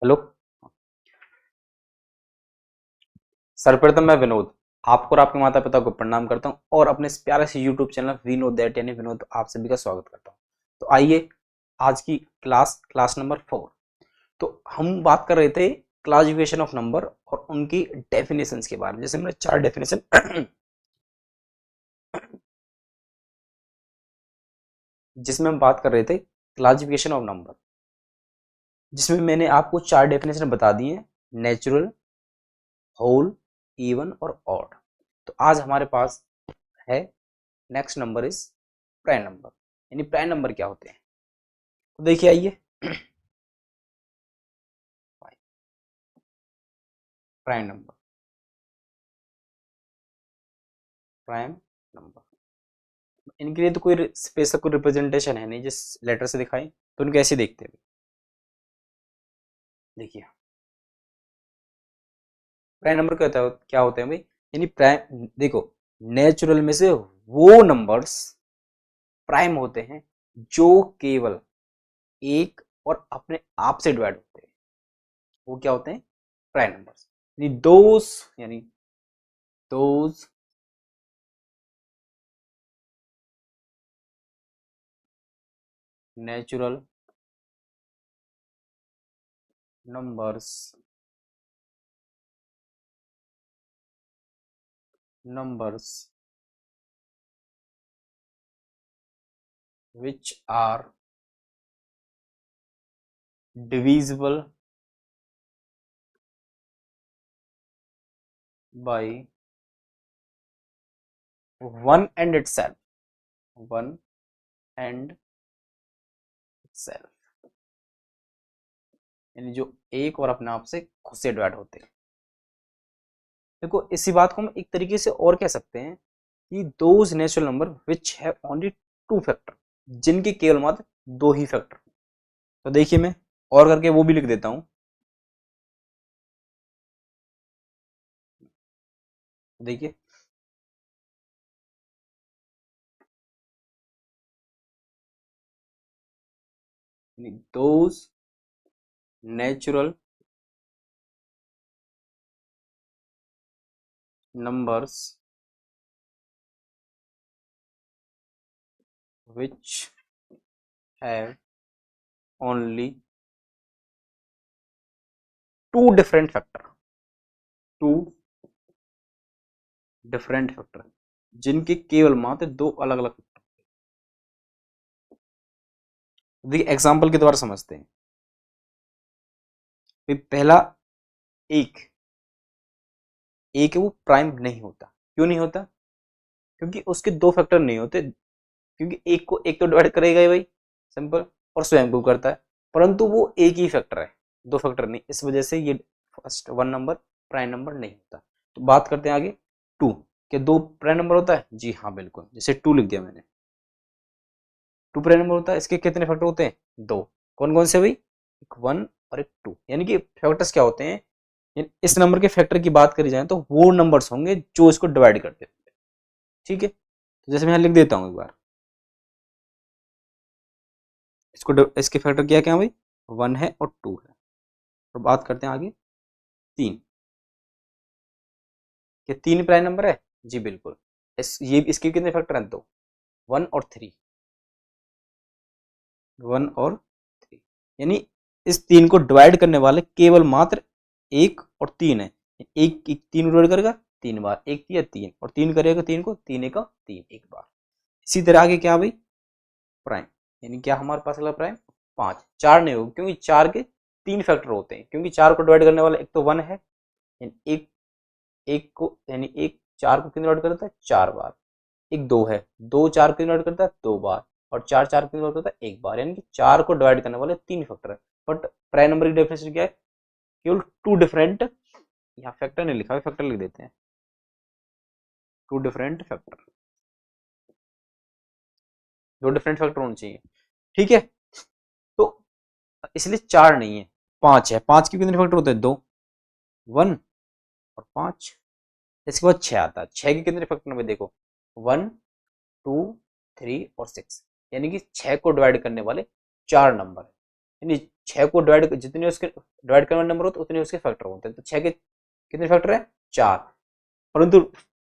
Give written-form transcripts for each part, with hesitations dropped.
Hello. सर्वप्रथम मैं विनोद आपको और आपके माता पिता को प्रणाम करता हूं और अपने इस प्यारे से यूट्यूब चैनल विनोद दैट यानी विनोद आप सभी का स्वागत करता हूं। तो आइए आज की क्लास नंबर 4। तो हम बात कर रहे थे क्लासिफिकेशन ऑफ नंबर और उनकी डेफिनेशंस के बारे में। जैसे हमने 4 डेफिनेशन जिसमें हम बात कर रहे थे क्लासिफिकेशन ऑफ नंबर, जिसमें मैंने आपको 4 डेफिनेशन बता दी हैं: नेचुरल, होल, इवन और ऑड। तो आज हमारे पास है next number is prime number. यानी प्राइम नंबर क्या होते हैं, तो देखिए आइए। प्राइम नंबर, प्राइम नंबर इनके लिए तो कोई स्पेशल कोई रिप्रेजेंटेशन है नहीं जिस लेटर से दिखाई, तो उनको ऐसे देखते हैं। देखिए प्राइम नंबर क्या होते हैं भाई। यानी प्राइम देखो, नेचुरल में से वो नंबर्स प्राइम होते हैं जो केवल एक और अपने आप से डिवाइड होते हैं, वो क्या होते हैं? Prime numbers. यानी those natural numbers which are divisible by one and itself, one and itself, यानी जो एक और अपने आप से खुद से डिवाइड होते हैं। देखो इसी बात को हम एक तरीके से और कह सकते हैं कि those natural number which have only two factor, जिनके केवल मात्र दो ही फैक्टर। तो देखिए मैं और करके वो भी लिख देता हूं। देखिए those natural numbers which have only two different factor, जिनके केवल मात्र दो अलग अलग। देखिए एग्जाम्पल के द्वारा समझते हैं। पहला एक एक है वो प्राइम नहीं होता। क्यों नहीं होता? क्योंकि उसके दो फैक्टर नहीं होते। क्योंकि एक को एक तो डिवाइड करेगा ही भाई, सिंपल, और स्वयं को करता है, परंतु वो एक ही फैक्टर है, दो फैक्टर नहीं। इस वजह से ये first one number prime number नहीं होता। तो बात करते हैं आगे। टू, क्या दो प्राइम नंबर होता है? जी हाँ बिल्कुल, जैसे टू लिख दिया मैंने, टू प्राइम नंबर होता है। इसके कितने फैक्टर होते हैं? दो। कौन कौन से भाई? एक वन और एक टू। यानी कि फैक्टर्स क्या होते हैं? इस नंबर के फैक्टर की बात करी जाए तो वो नंबर्स होंगे जो इसको डिवाइड करते हैं। ठीक है, तो जैसे मैं यहाँ लिख देता हूँ एक बार इसको। इसके फैक्टर क्या क्या भाई? वन है और टू है। और बात करते हैं आगे। तीन, क्या तीन प्राइम नंबर है? जी बिल्कुल। ये इसके कितने फैक्टर हैं? दो, वन और थ्री, वन और थ्री। यानी इस तीन को डिवाइड करने वाले केवल मात्र एक और तीन है। एक तीन डिवाइड करेगा तीन बार, एक या तीन, और तीन करेगा तीन को, तीन एक तीन, एक बार। इसी तरह आगे क्या भाई? प्राइम। यानी क्या हमारे पास अगला प्राइम? पांच। चार नहीं होगा क्योंकि चार के तीन फैक्टर होते हैं, क्योंकि चार को डिवाइड करने वाला एक तो वन है, एक एक को, यानी एक चार को कितने डिवाइड करता है? चार बार। एक दो है, दो चार को डिवाइड करता है दो बार, और चार चार को डिवाइड करता है एक बार। यानी कि चार को डिवाइड करने वाले तीन फैक्टर है। बट प्राइम नंबर की डेफिनेशन क्या है? केवल टू डिफरेंट, यहाँ फैक्टर नहीं लिखा है, फैक्टर लिख देते हैं, टू डिफरेंट फैक्टर, दो डिफरेंट फैक्टर होने चाहिए। ठीक है, तो इसलिए चार नहीं है, पांच है। पांच के कितने फैक्टर होते हैं? दो, वन और पांच। इसके बाद छह आता है। छह के कितने फैक्टर में देखो? वन, टू, थ्री और सिक्स। यानी कि छह को डिवाइड करने वाले चार नंबर है। यानी 6 को डिवाइड, जितने उसके डिवाइड करने वाले नंबर होते उतने उसके फैक्टर होते हैं। तो 6 के कितने फैक्टर है? 4। परंतु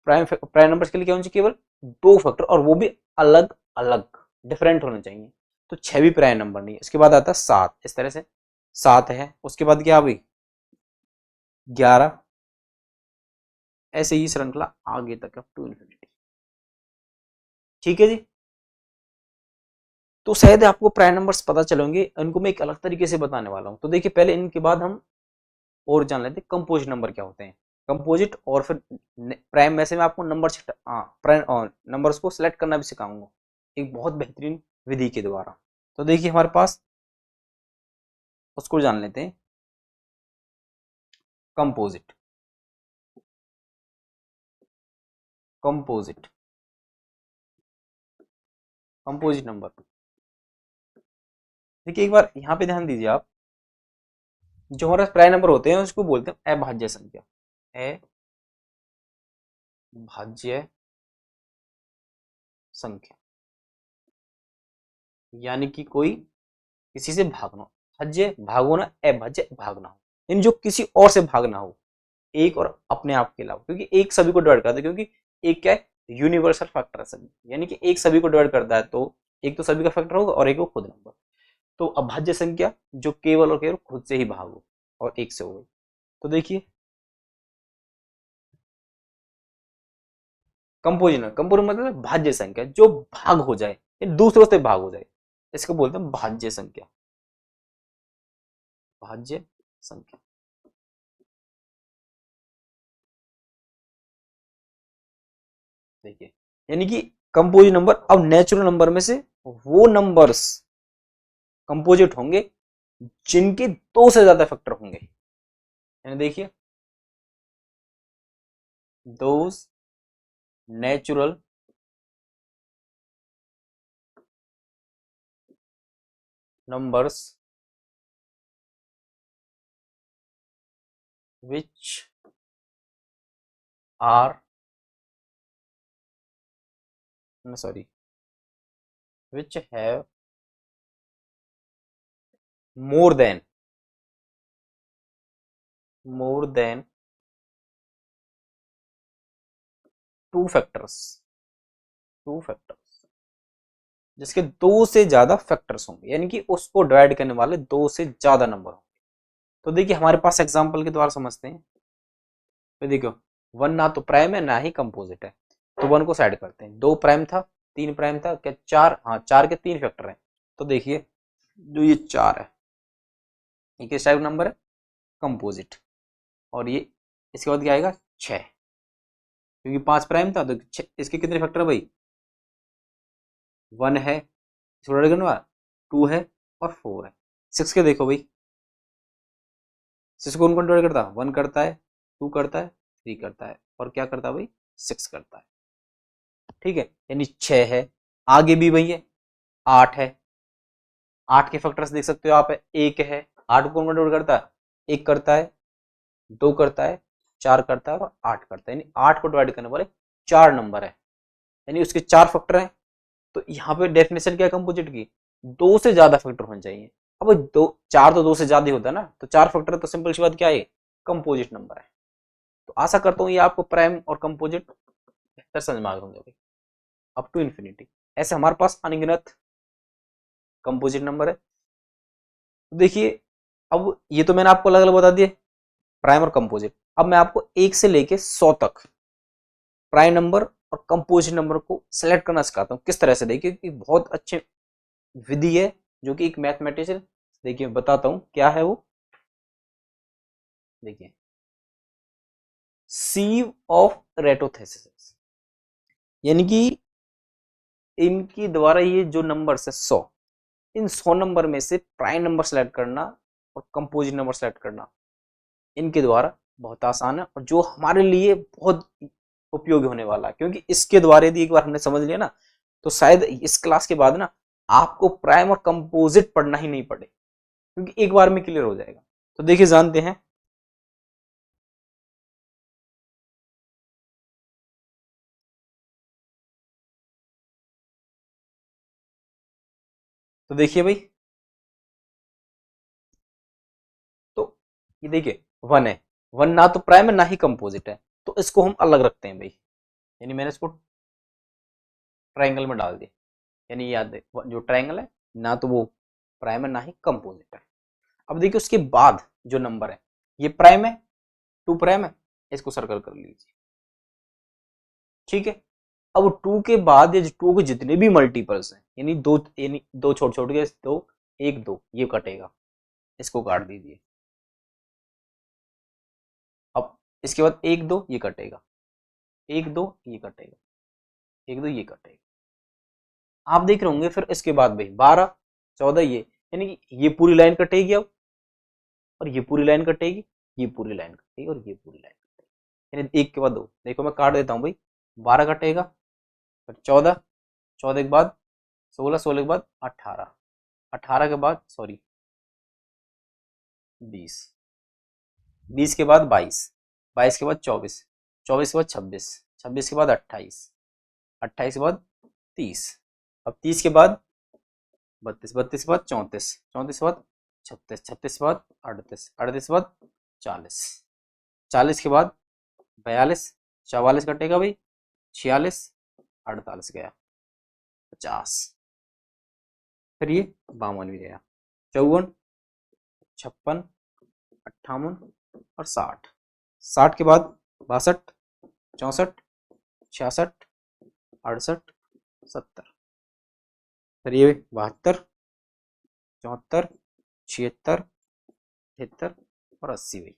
प्राइम नंबर्स के लिए क्या होना चाहिए? केवल 2 फैक्टर, और वो भी अलग अलग डिफरेंट होने चाहिए। तो 6 भी प्राइम नंबर नहीं है। इसके बाद आता है 7, इस तरह से 7 है। उसके बाद क्या हुई? 11। ऐसे ही श्रृंखला आगे तक टू इन्फिनिटी। ठीक है जी। तो शायद आपको प्राइम नंबर्स पता चलेंगे, इनको मैं एक अलग तरीके से बताने वाला हूं। तो देखिए पहले इनके बाद हम और जान लेते हैं कंपोजिट नंबर क्या होते हैं। कंपोजिट और फिर प्राइम में से मैं आपको नंबर्स को सिलेक्ट करना भी सिखाऊंगा एक बहुत बेहतरीन विधि के द्वारा। तो देखिए हमारे पास उसको जान लेते हैं, कंपोजिट। Composite composite number. देखिए एक बार यहाँ पे ध्यान दीजिए आप, जो हमारे प्राइम नंबर होते हैं उसको बोलते हैं अभाज्य संख्या। अभाज्य संख्या यानी कि कोई किसी से भागना हो। भाज्य भाग होना, अभाज्य भागना हो, इन जो किसी और से भागना हो, एक और अपने आप के अलावा। क्योंकि एक सभी को डिवाइड करता है, क्योंकि एक क्या है? यूनिवर्सल फैक्टर है सभी, यानी कि एक सभी को डिवाइड करता है। तो एक तो सभी का फैक्टर होगा और एक वो खुद नंबर। तो अभाज्य संख्या जो केवल और केवल खुद से ही भाग हो और एक से हो गई। तो देखिए कंपोजिशन, कंपोजिशन मतलब भाज्य संख्या जो भाग हो जाए, दूसरों से भाग हो जाए, इसको बोलते हैं भाज्य संख्या। भाज्य संख्या। देखिए यानी कि कंपोजिट नंबर, अब नेचुरल नंबर में से वो नंबर्स कंपोजिट होंगे जिनके 2 से ज्यादा फैक्टर होंगे। यानी देखिए those natural numbers which are sorry which have more than two factors, जिसके 2 से ज्यादा फैक्टर्स होंगे, यानी कि उसको डिवाइड करने वाले 2 से ज्यादा नंबर होंगे। तो देखिए हमारे पास एग्जांपल के द्वारा समझते हैं। तो देखो 1 ना तो प्राइम है ना ही कंपोजिट है, तो 1 को साइड करते हैं। 2 प्राइम था, 3 प्राइम था, क्या 4? हाँ 4 के 3 फैक्टर हैं। तो देखिए जो ये 4 है, ये किस टाइप नंबर है? कंपोजिट। और ये इसके बाद क्या आएगा? 6, क्योंकि 5 प्राइम था तो इसके कितने फैक्टर है भाई? 1 है, इसको डिवाइड करने वाला 2 है और 4 है। 6 के देखो भाई, 6 को कौन डिवाइड करता है? 1 करता है, 2 करता है, 3 करता है, और क्या करता है भाई? 6 करता है। ठीक है, यानी 6 है। आगे भी वही है, 8 है। 8 के फैक्टर्स देख सकते हो आप, 1 है। 8 को कौन डिवाइड करता है? 1 करता है, 2 करता है, 4 करता है और 8 करता है। यानी 8 को डिवाइड करने वाले 4 नंबर है, यानी उसके 4 फैक्टर हैं। तो यहाँ पे डेफिनेशन क्या है कंपोजिट की? 2 से ज्यादा फैक्टर होने चाहिए। अब 4 तो 2 से ज्यादा ही होता है ना, तो 4 फैक्टर तो सिंपल सी बात क्या है? कंपोजिट नंबर है। तो आशा करता हूँ ये आपको प्राइम और कंपोजिट बेहतर समझ में आ गए होंगे अप टू इन्फिनिटी। ऐसे हमारे पास अनगिनत कंपोजिट नंबर है। तो देखिए अब ये तो मैंने आपको अलग अलग बता दिए प्राइम और कंपोजिट। अब मैं आपको 1 से लेके 100 तक प्राइम नंबर और कंपोजिट नंबर को सिलेक्ट करना सिखाता हूँ किस तरह से। देखिए कि बहुत अच्छे विधि है जो कि एक मैथमेटिशियन, देखिए बताता हूँ क्या है वो। देखिए सीव ऑफ रेटोथेसिस, यानी कि इनकी द्वारा ये जो नंबर है 100, इन 100 नंबर में से प्राइम नंबर सेलेक्ट करना और कंपोजिट नंबर सेलेक्ट करना इनके द्वारा बहुत आसान है, और जो हमारे लिए बहुत उपयोगी होने वाला है। क्योंकि इसके द्वारा यदि एक बार हमने समझ लिया ना, तो शायद इस क्लास के बाद ना आपको प्राइम और कंपोजिट पढ़ना ही नहीं पड़े, क्योंकि एक बार में क्लियर हो जाएगा। तो देखिए जानते हैं, तो देखिए भाई ये देखिए 1 है, 1 ना तो प्राइम है ना ही कंपोजिट है, तो इसको हम अलग रखते हैं भाई, यानी मैंने इसको ट्राइंगल में डाल दिया, यानी याद है जो ट्राइंगल है ना तो वो प्राइम है ना ही कंपोजिट है। अब देखिए उसके बाद जो नंबर है ये प्राइम है, 2 प्राइम है, इसको सर्कल कर लीजिए, ठीक है। अब 2 के बाद ये 2 के जितने भी मल्टीपल्स हैं, यानी दो छोटे छोटे के दो, 1 2 ये कटेगा, इसको काट दीजिए। अब इसके बाद 1 2 ये कटेगा, 1 2 ये कटेगा, 1 2 ये कटेगा। आप देख रहे होंगे फिर इसके बाद भाई 12 14 ये, यानी कि ये पूरी लाइन कटेगी अब, और ये पूरी लाइन कटेगी, ये पूरी लाइन कटेगी, और ये पूरी लाइन कटेगी, यानी 1 के बाद 2। देखो मैं काट देता हूँ भाई, 12 कटेगा, फिर 14, 14 के बाद 16, 16 के बाद 18, 18 के बाद सॉरी 20, 20 के बाद 22, 22 के बाद 24, 24 के बाद 26, 26 के बाद 28, 28 के बाद 30, अब 30 के बाद 32, 32 के बाद 34, 34 के बाद 36, 36 के बाद 38, 38 के बाद 40, 40 के बाद 42, 44 कटेगा भाई, 46, 48 गया, 50, फिर ये 52 भी गया, 54, 56, 58 और 60, 60 के बाद 62, 64, 66, 68, 70, फिर ये 72, 74, 76, 73 और 80 भाई।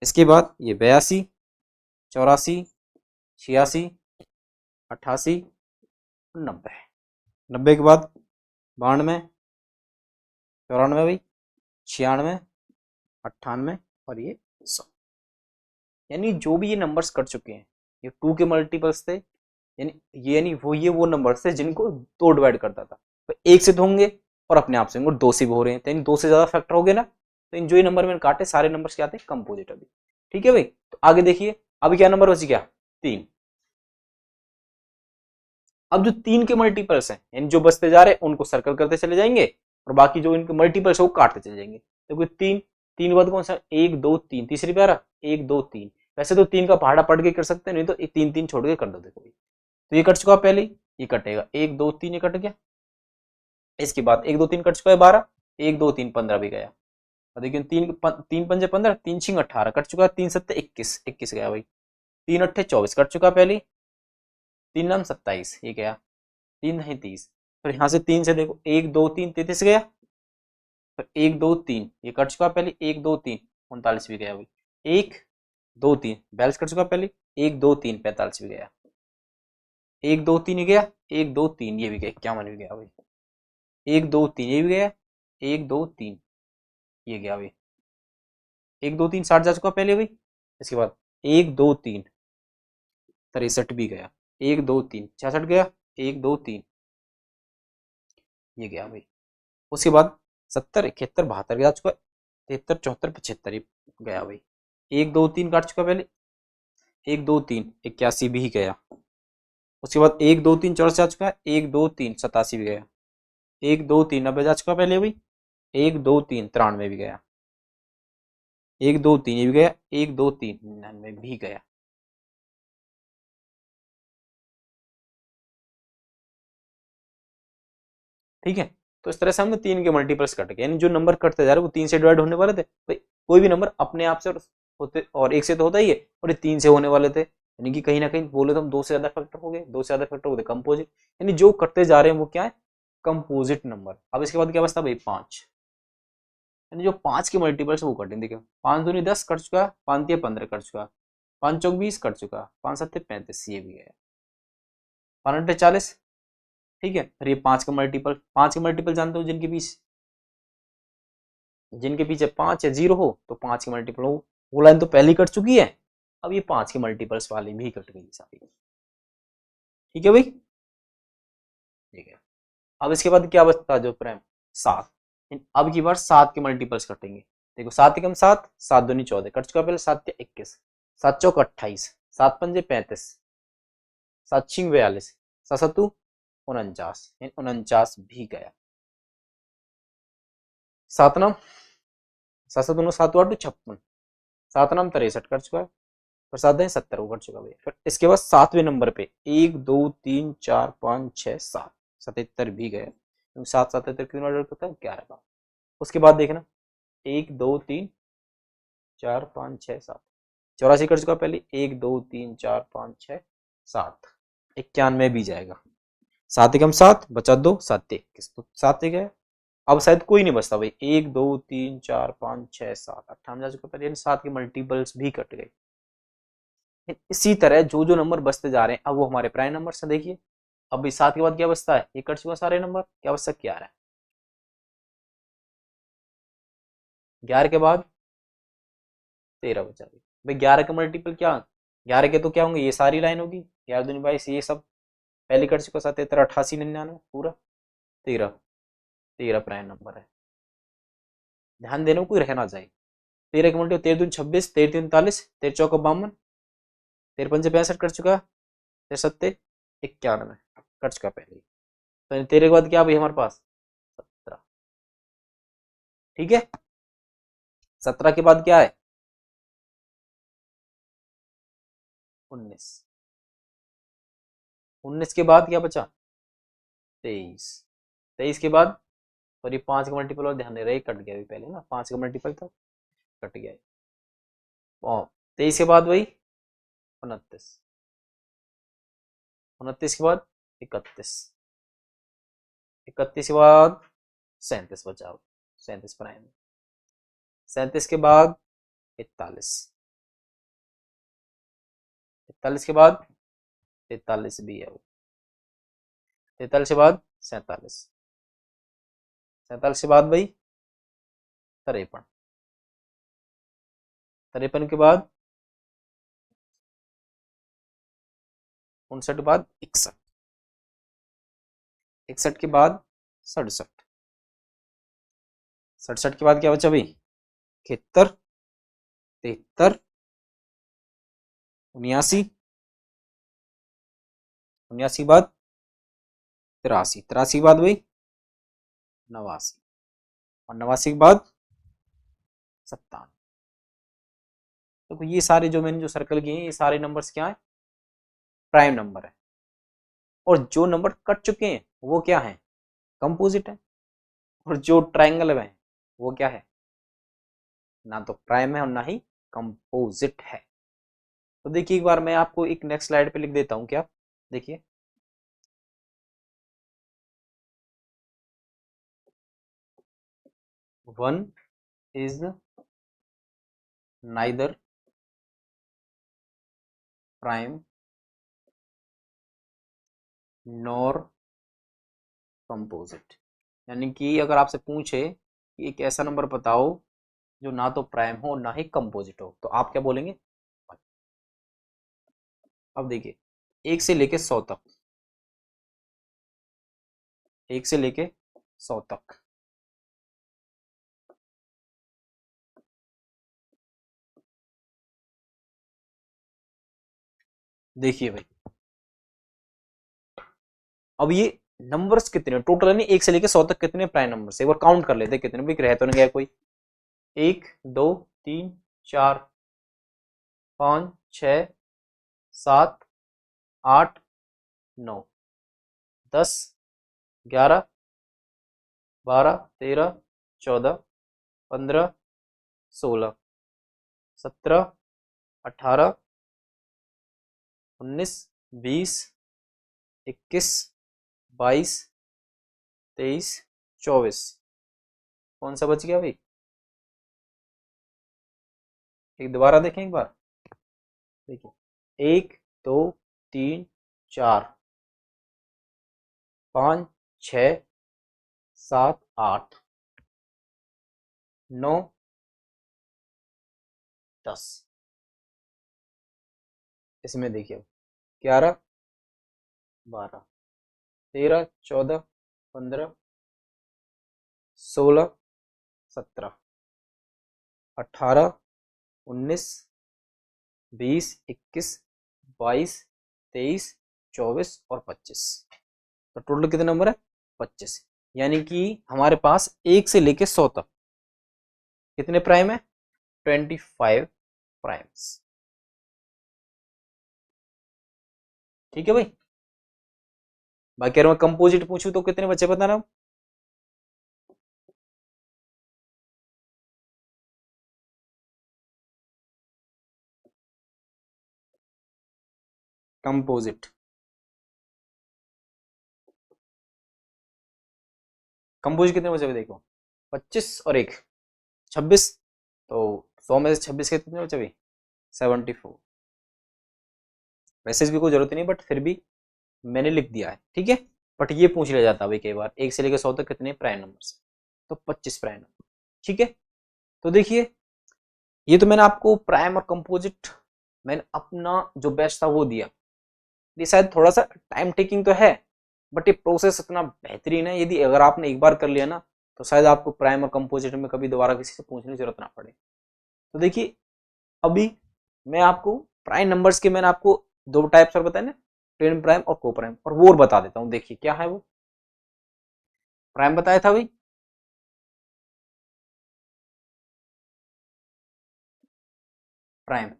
इसके बाद ये 82, 84, 86, 88, 90, 90 के बाद 92, 94 भाई, 96, 98 और ये 100, यानी जो भी ये नंबर्स कट चुके हैं ये 2 के मल्टीपल्स थे, यानी वो नंबर्स थे जिनको 2 डिवाइड करता था, तो 1 से तो होंगे और अपने आप से होंगे, 2 से भी हो रहे हैं, तो इन 2 से ज्यादा फैक्टर हो गए ना, तो इन जो ये नंबर मैंने काटे सारे नंबर्स क्या थे, कंपोजिट अभी, ठीक है भाई। तो आगे देखिए अभी क्या नंबर बच गया, 3। अब जो 3 के मल्टीपल्स हैं यानी जो बचते जा रहे हैं उनको सर्कल करते चले जाएंगे, और बाकी जो इनके मल्टीपल्स है वो काटते चले जाएंगे। तो 3, 3 के बाद कौन सा, 1 2 3, तीसरी प्यारा 1 2 3, वैसे तो 3 का पहाड़ा पढ़ के कर सकते हैं, नहीं तो 3 3 छोड़ के कर दो। देखो तो ये कट चुका पहले, ये कटेगा 1 2 3, ये कट गया। इसके बाद 1 2 3 कट चुका है 12, 1 2 3 15 भी गया। और देखिए 3 पंजे 15, 3 6 18 कट चुका, 3 7 21, 21 गया भाई, 3 8 24 कट चुका पहले, 3 9 27 ये गया, 3 नहीं 30, फिर यहाँ से 3 से देखो 1 2 3 33 गया, फिर 1 2 3 ये कट चुका पहले, 1 2 3 39 भी गया भाई, 1 2 3 42 कट चुका पहले, 1 2 3 45 भी गया, 1 2 3 ये गया, 1 2 3 ये भी गया, 51 भी गया भाई, 1 2 3 ये भी गया, 1 2 3 ये गया भाई, 1 2 3 60 जा चुका पहले भाई। इसके बाद 1 2 3 63 भी गया, 1 2 3 66 गया, 1 2 3 ये गया भाई। उसके बाद 70 71 72 जा चुका, 73 74 75 गया भाई, 1 2 3 काट चुका पहले, 1 2 3 81 भी गया। उसके बाद 1 2 3 चौरासी जा चुका है, 1 2 3 87 भी गया, 1 2 3 90 जा चुका पहले भाई, 1 2 3 93 भी गया, 1 2 3 ये भी गया, 1 2 3 99 भी गया। ठीक है, तो इस तरह से हमने 3 के मल्टीपल्स कट गए, यानी जो नंबर कटते जा रहे वो 3 से डिवाइड होने वाले थे भाई, कोई भी नंबर अपने आप से होते और 1 से तो होता ही है, और ये 3 से होने वाले थे, यानी कि कहीं ना कहीं बोले तो हम 2 से ज्यादा फैक्टर हो गए, 2 से ज्यादा फैक्टर हो गए कंपोजिट, यानी जो कटते जा रहे हैं वो क्या है, कंपोजिट नंबर। अब इसके बाद क्या बचता भाई 5, यानी जो 5 के मल्टीपल्स वो कटें, देखिए 5 दूनी 10 कट चुका, 5 तिया 15 कट चुका, 5 चौक 20 कट चुका, 5 7 35 ये भी गया, 5 8 40, ठीक है। फिर ये 5 के मल्टीपल जानते हो जिनके पीछे 5 या 0 हो तो 5 के मल्टीपल हो, वो लाइन तो पहले ही कट चुकी है, अब ये 5 के मल्टीपल्स वाली भी कट गई सारी, ठीक है भाई, ठीक है। अब इसके बाद क्या बचता है जो प्रेम 7, अब की बार 7 के मल्टीपल्स कटेंगे, देखो 7 एकम 7, 7 दूनी 14 कट चुका पहले, 7 या 21, 7 चौक 28, 7 पंजे 35, 7 छिंग 42, 7 सत्तू 49, 49 भी गया। 7 9 सात सात दोनों 7 8 56, 7 नाम 63 कर चुका है, फिर 7 दें 70 वो कर चुका भैया। फिर इसके बाद 7वें नंबर पे 1 2 3 4 5 6 7, 77 भी गया क्योंकि 7 77 कितना ऑर्डर करता है 11 का। उसके बाद देखना 1 2 3 4 5 6 7, 84 कर चुका पहले, 1 2 3 4 5 6 7, 91 भी जाएगा। 7 एकम 7 बचा 2, 7 21, तो 7 गया। अब शायद कोई नहीं बचता भाई, 1 2 3 4 5 6 7 58 जा चुका पहले, 7 के मल्टीपल्स भी कट गए। इसी तरह जो जो नंबर बचते जा रहे हैं अब वो हमारे प्राइम नंबर से। देखिए अब इस 7 के बाद क्या बचता है, ये कट चुका सारे नंबर, क्या बचता है 11, 11 के बाद 13 बचा भाई। 11 के मल्टीपल क्या, 11 के तो क्या होंगे, ये सारी लाइन होगी, 11 दूनी 22, ये सब पहले कर चुका, 77 88 99 पूरा 13, 13 प्राइम नंबर है। ध्यान देना कोई रह ना जाए। 13 के मल्टीपल 13 दूनी 26, 13 तीन 39, 13 चौका 52, 13 पंजे 65 कर चुका, 13 सत्ते 91 कर चुका पहले। तो 13 के बाद क्या भाई हमारे पास 17, ठीक है। 17 के बाद क्या है 19, 19 के बाद क्या बचा 23, 23 के बाद, और ये 5 का मल्टीपल और ध्यान दे रहे कट गया भी पहले ना, 5 का मल्टीपल था कट गया। 23 के बाद वही 29, 29 के बाद 31, 31 के बाद 37 बचा, 37 प्राइम, 37 के बाद 41, 41 के बाद 43 भी है वो, 43 के बाद 47, 47 के बाद भाई 53, 53 के बाद 59 के बाद 61, 61 के बाद 67, 67 के बाद क्या बचा भाई 71, 73, 79, 79 के बाद 83, 83 के बाद भाई 89, और 89 के बाद 57। तो ये सारे जो मैंने जो सर्कल किए हैं ये सारे नंबर्स क्या है प्राइम नंबर है। और जो नंबर कट चुके हैं वो क्या है कंपोजिट है, और जो ट्रायंगल में है वो क्या है ना तो प्राइम है और ना ही कंपोजिट है। तो देखिए एक बार मैं आपको एक नेक्स्ट स्लाइड पे लिख देता हूं, क्या देखिए 1 is neither prime nor composite। यानी कि अगर आपसे पूछे कि एक ऐसा नंबर बताओ जो ना तो प्राइम हो ना ही कंपोजिट हो, तो आप क्या बोलेंगे। अब देखिए 1 से लेके 100 तक, 1 से लेके 100 तक, देखिए भाई अब ये नंबर्स कितने टोटल है, नहीं 1 से लेके 100 तक कितने प्राइम नंबर्स, एक बार काउंट कर लेते कितने भी रह तो नहीं गया कोई। 1 2 3 4 5 6 7 8 9 10 11 12 13 14 15 16 17 18 19 20 21 22 23 24, कौन सा बच गया भाई, एक दोबारा देखें एक बार, देखिए 1 2 3 4 5 6 7 8 9 10, इसमें देखिए 11 12 13 14 15 16 17 18 19 20 21 22 23 24 और 25, तो टोटल कितने नंबर है 25। यानी कि हमारे पास 1 से लेके 100 तक कितने प्राइम है? 25 प्राइम्स। ठीक है भाई। बाकी अगर मैं कंपोजिट पूछूं तो कितने बच्चे बताना? कंपोजिट कंपोजिट कितने बचे? देखो 25 और एक 26, तो 100 में से 26 के कितने बचे भाई? 74। वैसे इसकी कोई जरूरत नहीं, बट फिर भी मैंने लिख दिया है, ठीक है। बट ये पूछ लिया जाता है भाई कई बार, 1 से लेकर 100 तक कितने प्राइम नंबर है, तो 25 प्राइम नंबर, ठीक है। तो देखिए, ये तो मैंने आपको प्राइम और कंपोजिट, मैंने अपना जो बेस्ट था वो दिया। ये शायद थोड़ा सा टाइम टेकिंग तो है, बट ये प्रोसेस इतना बेहतरीन है, यदि अगर आपने एक बार कर लिया ना, तो शायद आपको प्राइम और कंपोजिट में कभी दोबारा किसी से पूछने की जरूरत ना पड़े। तो देखिए, अभी मैं आपको प्राइम नंबर्स के, मैंने आपको दो टाइप्स और बताए ना, ट्विन प्राइम और को प्राइम, और वो और बता देता हूँ। देखिए क्या है वो। प्राइम बताया था भाई, प्राइम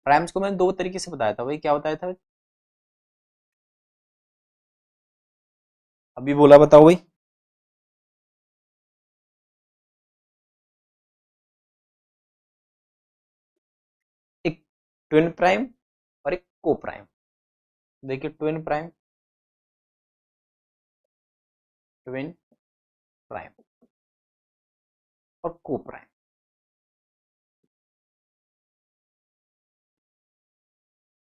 प्राइम्स को मैंने दो तरीके से बताया था भाई। क्या बताया था भाई? अभी बोला, बताओ भाई। एक ट्विन प्राइम और एक को प्राइम। देखिए, ट्विन प्राइम और को प्राइम।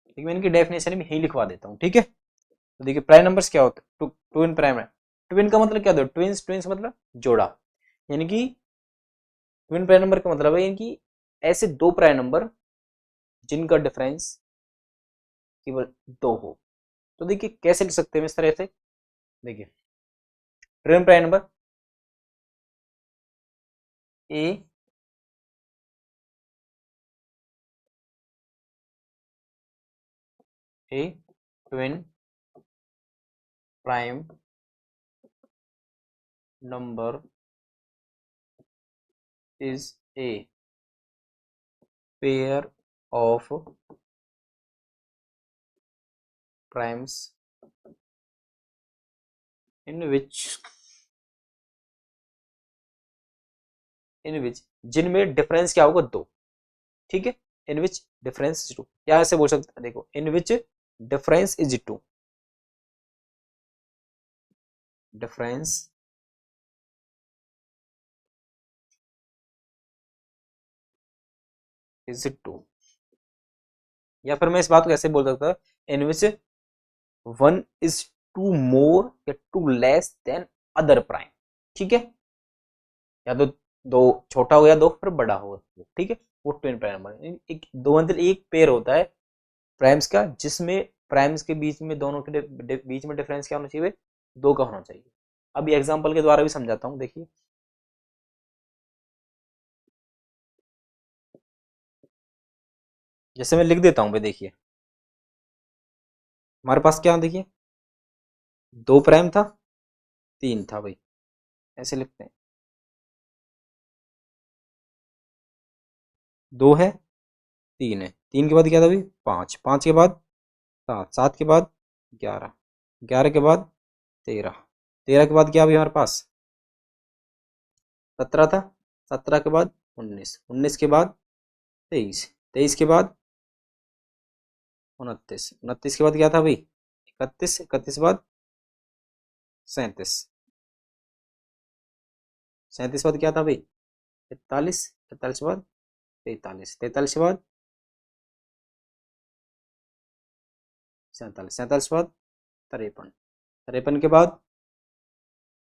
देखिए, मैं इनकी डेफिनेशन में ही लिखवा देता हूँ, ठीक है। तो देखिए, प्राइम नंबर्स क्या होते हैं? ट्विन प्राइम है। ट्विन का मतलब क्या होता है? ट्विंस, ट्विंस मतलब जोड़ा, यानी कि ट्विन प्राइम नंबर का मतलब है यानी कि ऐसे दो प्राइम नंबर जिनका डिफरेंस केवल दो हो। तो देखिए कैसे लिख सकते हैं इस तरह से। देखिए, twin prime number a a twin prime number is a pair of primes in which जिनमें डिफरेंस क्या होगा? दो, ठीक है। In which difference is two, या ऐसे बोल सकते हैं, देखो, in which difference is two, difference is two. या फिर मैं इस बात को ऐसे बोल सकता हूँ, in which one is two more या two less than other prime, ठीक है। या तो दो छोटा हो या दो फिर बड़ा हो, ठीक है। वो ट्विन प्राइम नंबर, एक दो मतलब एक पेयर होता है प्राइम्स का, जिसमें प्राइम्स के बीच में, दोनों के बीच में डिफरेंस क्या होना चाहिए? दो का होना चाहिए। अभी एग्जांपल के द्वारा भी समझाता हूँ, देखिए। जैसे मैं लिख देता हूँ भाई, देखिए हमारे पास क्या, देखिए, दो प्राइम था, तीन था भाई, ऐसे लिखते हैं। दो है, तीन है, तीन के बाद क्या था भाई? पाँच, पाँच के बाद सात, सात के बाद 11, 11 के बाद 13, 13 के बाद क्या अभी हमारे पास? 17 था, 17 के बाद 19, 19 के बाद 23, 23 के बाद 29, 29 के बाद क्या था भाई? 31, 31 के बाद 37, 37 के बाद क्या था भाई? 43, 43 के बाद 43, 43 के बाद 47, 47 के बाद 53, 53 के बाद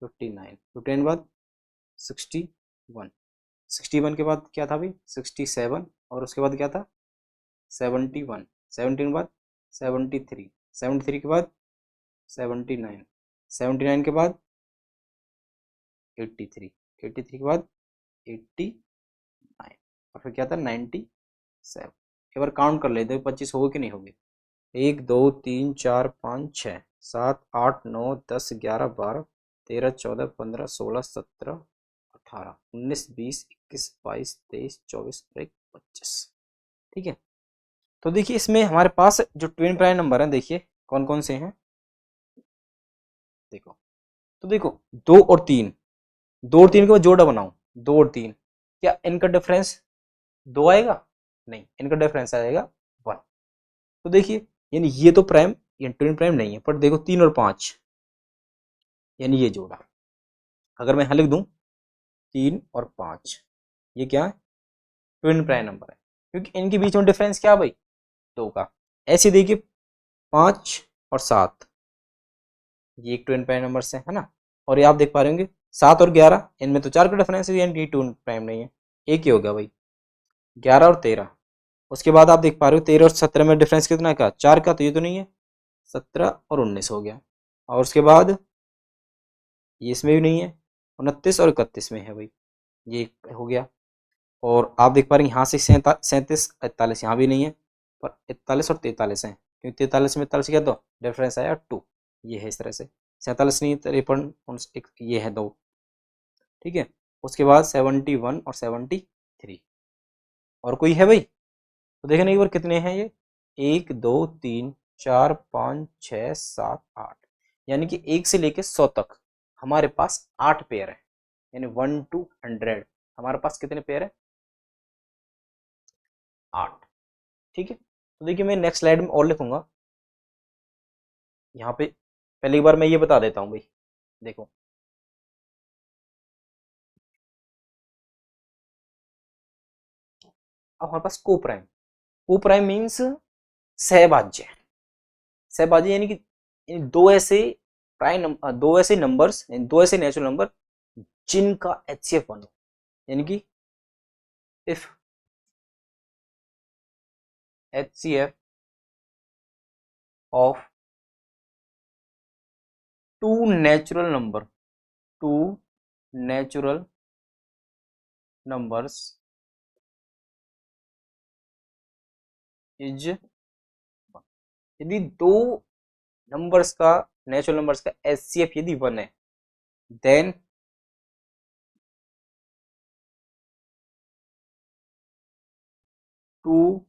59, 59 के बाद 61, 61 के बाद क्या था भाई? 67, और उसके बाद क्या था? 71, 17 के बाद 73, 73 के बाद 79, 79 के बाद 83, 83 के बाद 89, और फिर क्या था? 97। एक बार काउंट कर लेते हैं 25 होगी कि नहीं होगी। 1 2 3 4 5 6 7 8 9 10 11 12 13, 14, 15, 16, 17, 18, 19, 20, 21, 22, 23, 24 और 25। ठीक है, तो देखिए इसमें हमारे पास जो ट्विन प्राइम नंबर है, देखिए कौन कौन से हैं। देखो, तो देखो 2 और 3, 2 और 3 के बाद जोड़ा बनाओ, 2 और 3, क्या इनका डिफरेंस 2 आएगा? नहीं, इनका डिफरेंस आएगा 1। तो देखिए यानी ये तो प्राइम, ये ट्विन प्राइम नहीं है, पर देखो 3 और 5, यानी ये जोड़ा, अगर मैं यहां लिख दूं 3 और 5, ये क्या है? ट्विन प्राइम नंबर है, क्योंकि इनके बीच में डिफरेंस क्या है भाई? 2 का। ऐसे देखिए 5 और 7, ये एक ट्विन प्राइम नंबर है ना। और ये आप देख पा रहे होंगे 7 और 11, इनमें तो 4 का डिफरेंस है, यानी ट्विन प्राइम नहीं है, एक ही हो गया भाई। 11 और 13, उसके बाद आप देख पा रहे हो 13 और 17 में डिफरेंस कितना का? 4 का, तो ये तो नहीं है। 17 और 19 हो गया। और उसके बाद ये इसमें भी नहीं है, 29 और 31 में है भाई, ये हो गया। और आप देख पा रहे हैं यहाँ से 37, 41 यहाँ भी नहीं है, पर 41 और 43 हैं, क्योंकि 43 में 43 क्या, तो डिफरेंस आया 2, ये है इस तरह से। 47 नहीं, 53, ये है 2। ठीक है, उसके बाद 71 और 73, और कोई है भाई? तो देखने एक बार कितने हैं ये, 1, 2, 3, 4, 5, 6, 7, 8, यानी कि 1 से लेके 100 तक हमारे पास 8 पेयर है, यानी 1 to 100 हमारे पास कितने पेयर है? 8। ठीक है, तो देखिए मैं नेक्स्ट स्लाइड में और लिखूंगा, यहाँ पे पहली बार मैं ये बता देता हूँ भाई। देखो अब हमारे पास को प्राइम, को प्राइम मीन्स सहभाज्य। सहभाज्य यानी कि दो ऐसे दो ऐसे नंबर्स, दो ऐसे नेचुरल नंबर जिनका HCF 1 हो, यानी कि if HCF of two natural number, two natural numbers is 1, यदि दो नंबर्स का, नेचुरल नंबर्स का HCF यदि 1 है, देन टू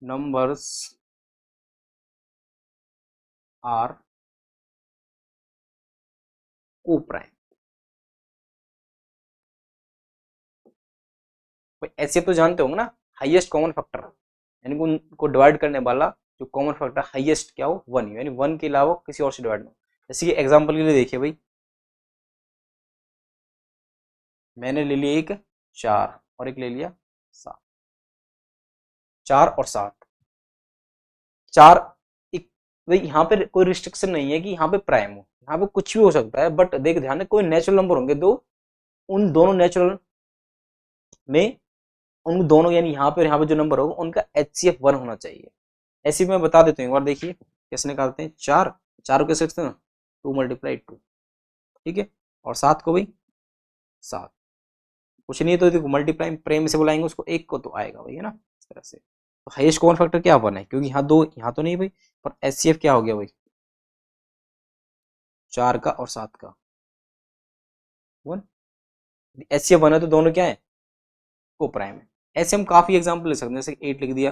नंबर्स आर को प्राइम। HCF तो जानते होंगे ना, हाईएस्ट कॉमन फैक्टर, यानी उनको डिवाइड करने वाला जो कॉमन फैक्टर हाईएस्ट क्या हो, 1, यानी 1 के अलावा किसी और से डिवाइड ना हो। जैसे कि एग्जांपल के लिए देखिए भाई, मैंने ले लिया एक 4 और एक ले लिया 7, 4 और 7, 4 एक, भाई यहाँ पे कोई रिस्ट्रिक्शन नहीं है कि यहाँ पे प्राइम हो, यहाँ पे कुछ भी हो सकता है, बट देख ध्यान है, कोई नेचुरल नंबर होंगे दो, उन दोनों नेचुरल में, उन दोनों यानी यहाँ पे जो नंबर होगा उनका HCF 1 होना चाहिए। ऐसे मैं बता देता हूँ एक बार, देखिए कैसे निकालते हैं। 4, 4 को कैसे लिखते हैं? 2 × 2, ठीक है। और 7 को भाई 7, कुछ नहीं है तो देखो मल्टीप्लाई प्रेम से बुलाएंगे उसको, 1 को तो आएगा भाई, है ना, इस तरह से। तो हाईएस्ट कॉमन फैक्टर क्या 1 है, क्योंकि यहाँ 2, यहाँ तो नहीं भाई, पर HCF क्या हो गया भाई? 4 का और 7 का 1, HCF 1 है तो दोनों क्या है? को प्राइम है। ऐसे हम काफी एग्जाम्पल ले सकते हैं, जैसे 8 लिख दिया,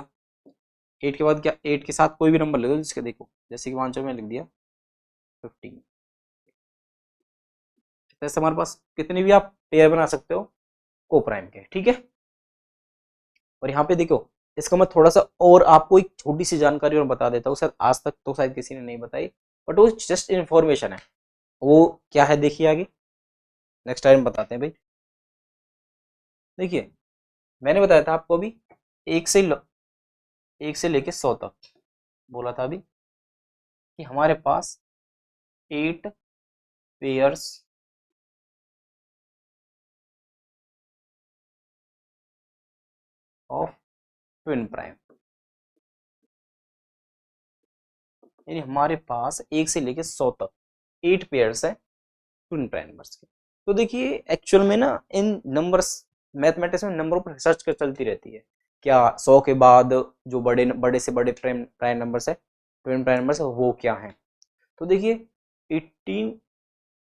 8 के बाद क्या, 8 के साथ कोई भी नंबर ले दो जिसके, देखो जैसे कि मान में लिख दिया 15, जैसे हमारे पास कितने भी आप पेयर बना सकते हो को प्राइम के, ठीक है। और यहाँ पे देखो, इसका मैं थोड़ा सा और आपको एक छोटी सी जानकारी और बता देता हूँ, शायद आज तक तो शायद किसी ने नहीं बताई, बट वो जस्ट इन्फॉर्मेशन है। वो क्या है देखिए आगे, नेक्स्ट टाइम बताते हैं भाई। देखिए मैंने बताया था आपको अभी, एक से एक से लेके 100 तक बोला था अभी, कि हमारे पास 8 पेयर्स ऑफ ट्विन प्राइम, यानी हमारे पास 1 से लेके 100 तक 8 पेयर्स है ट्विन प्राइम नंबर्स के। तो देखिए एक्चुअल में ना इन नंबर्स, मैथमेटिक्स में नंबरों पर रिसर्च कर चलती रहती है, क्या 100 के बाद जो बड़े से बड़े प्राइम प्राइम नंबर्स है, ट्विन प्राइम नंबर्स है, वो क्या है। तो देखिए 18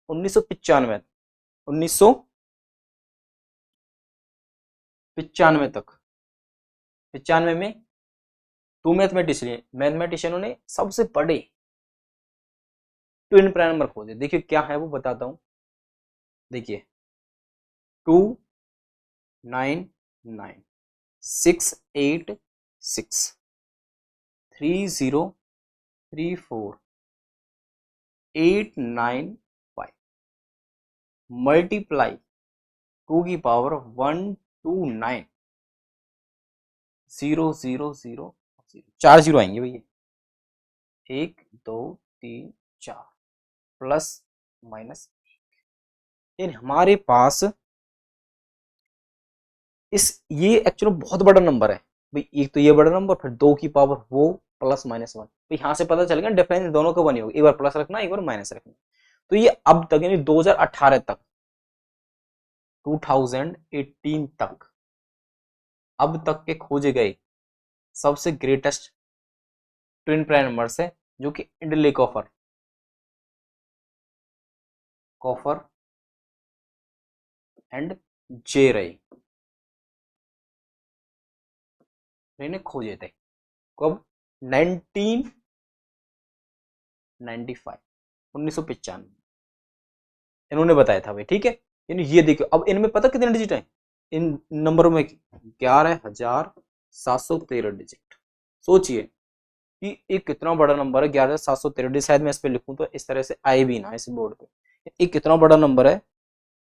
1995 1995 तक। 95 में 2 मैथमेटिशियनों ने सबसे बड़े ट्विन प्राइम नंबर खोजे। देखिए क्या है वो बताता हूं। देखिए 299 686 3034 895 मल्टीप्लाई 2 की पावर 129 000 4 जीरो आएंगे भैया, 1 2 3 4 प्लस माइनस। यानी हमारे पास ये एक्चुअली बहुत बड़ा नंबर है भाई। एक तो ये बड़ा नंबर, फिर 2 की पावर वो प्लस माइनस 1। तो यहां से पता चलेगा डिफरेंस दोनों का बनी होगी, एक बार प्लस रखना एक बार माइनस रखना। तो ये अब तक यानी 2018 तक 2018 तक अब तक के खोजे गए सबसे ग्रेटेस्ट ट्विन प्राइम नंबर्स है, जो कि इंडले कॉपर एंड जे रे ने खोजे थे। कब? 1995 इन्होंने बताया था भाई, ठीक है। यानी ये देखो अब इनमें पता कितने डिजिट हैं इन नंबरों में? 11,713 डिजिट। सोचिए कि एक कितना बड़ा नंबर है 11,713 डिजिट। शायद मैं इस पे लिखूं तो इस तरह से आए भी ना इस बोर्ड पे। एक कितना बड़ा नंबर है,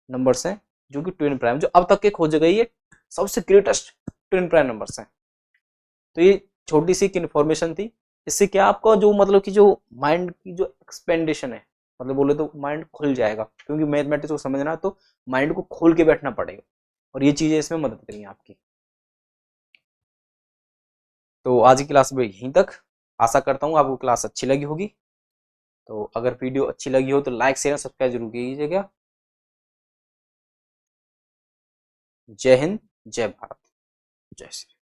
नंबर्स हैं जो कि ट्विन प्राइम, जो अब तक के खोजे गए ये सबसे ग्रेटेस्ट ट्विन प्राइम नंबर्स हैं। तो ये छोटी सी इन्फॉर्मेशन थी। इससे क्या आपका जो मतलब कि जो माइंड की जो एक्सपेंडेशन है, मतलब बोले तो माइंड खुल जाएगा, क्योंकि मैथमेटिक्स को समझना है तो माइंड को खोल के बैठना पड़ेगा, और ये चीजें इसमें मदद करेंगी आपकी। तो आज की क्लास में यहीं तक। आशा करता हूँ आपको क्लास अच्छी लगी होगी। तो अगर वीडियो अच्छी लगी हो तो लाइक शेयर सब्सक्राइब जरूर कीजिएगा। जय हिंद, जय भारत, जय श्री।